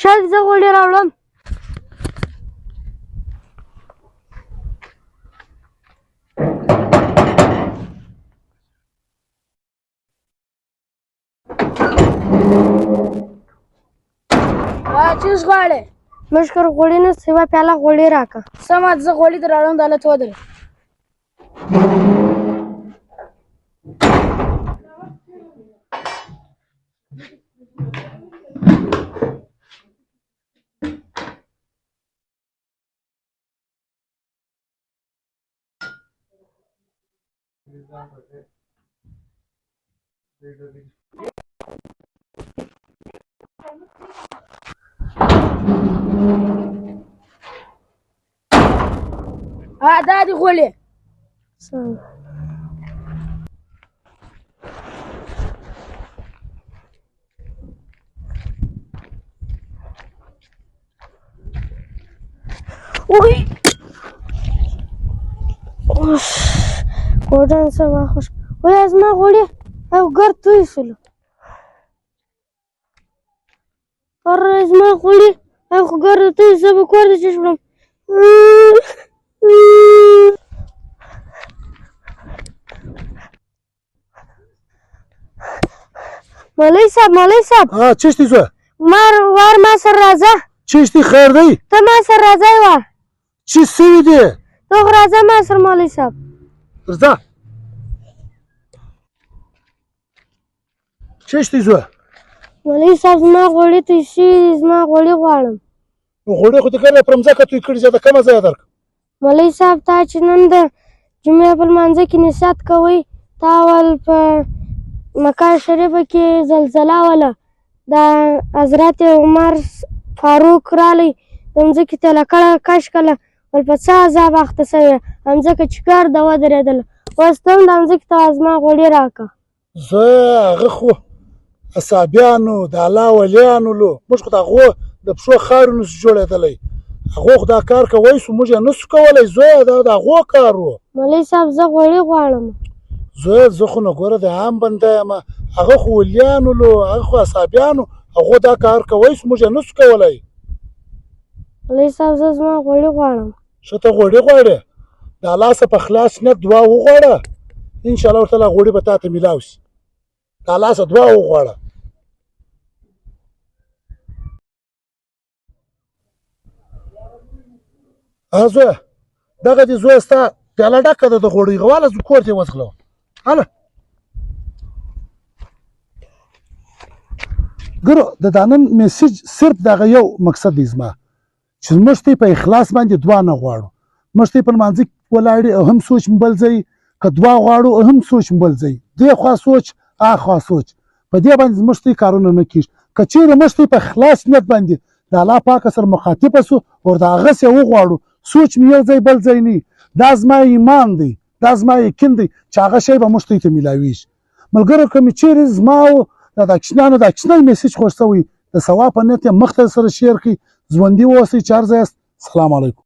شاید زه غوړي راوړم. چیز غواړې؟ مشکر غوړي نشته، یوه پیاله غوړي راکړه. سمه ده، زه غوړي در راوړم، د هلته ودرې. دا دي غوړي. اوی ګوډن څه واخوش. وایه زما غوړي او ګرد توی شولو. اره زما غوړي او ګرد توی، زه به کور ته چې شوړم. مولوي صاحب چشتي زوی وار ما سره راځه. چشتي خیر دی؟ ته ما سره راځه وار. چی سوي دی؟ ته خو راځه ما سره مولوي صاحب. ځه. چشتي زوی؟ مولوي صاحب زما غوړي توی شوي دي، زما غوړي غواړم. غوړي خو دې کله پر مځکه توی کړي، زیاته کمه ځای درکړه. مولوي صاحب تا چې نن د جمعې په لمانځه کې نصیحت کوئ، تا اول په مکه شریفه کې زلزله وله، د حضرت عمر فاروق رالی د مځکې تلکړه کش کړله، ول په څه عذاب اخته شوې، مځکه چې ګرده ودرېدله. اوس ته هم د مځکې ته زما غوړي راکړه. زه هغه خو اصحابیانو د الله ولیانو لو، موږ خو د هغو د پښو خاورې نسو جوړېدلی، هغو خو دا کار کوی سو، موږ یې نسو کولی. زویه دا د هغو کار و. مولوي صاحب زه غوړي غواړم. زویه زه خو نه ګوره د عام بنده یم، هغه خو ولیانو لو، هغه خو اصحابیانو، هغو دا کار کوی سو، موږ یې نسو کولی. مولوي صاحب زه زما غوړي غواړم. ښه ته غوړي غواړې؟ د الله څخه په خلاص نیت دعا وغواړه، انشاءالله ورته غوړي به تا ته میلاو شي. د الله څخه دعا وغواړه. زویه دغه دې زویه ستا پیاله ډکه ده د غوړیو، واله زه کور ته یې وځغلوم. هله ګرو د دا نن میسج صرف دغه یو مقصد دی زما، چې موږ ته په اخلاص باندې دعا نه غواړو. موږ ته په لمانځه کې ولاړې هم سوچ مو بل ځای، که دعا غواړو هم سوچ مو بل ځای، دې خوا سوچ اخوا سوچ، په دې باندې زموږ ته کارونه نه کېږي. که چېرې موږ ته په خلاص نیت باندې د الله پاک سره مخاطبه سو او د هغسې وغواړو، سوچ مې یو ځای بل ځای نه، دا زما ایمان دی، دا زما یقین دی چې هغه شی به موږ ته میلاویږي. ملګرو که مې چېرې زما د اکشنانو د اکشنل میسج خوښ شوی، د ثواب په نیت یې مخ ته سره شیر کړئ. ژوندي واوسئ چې هر ځای یاست. سلام علیکم.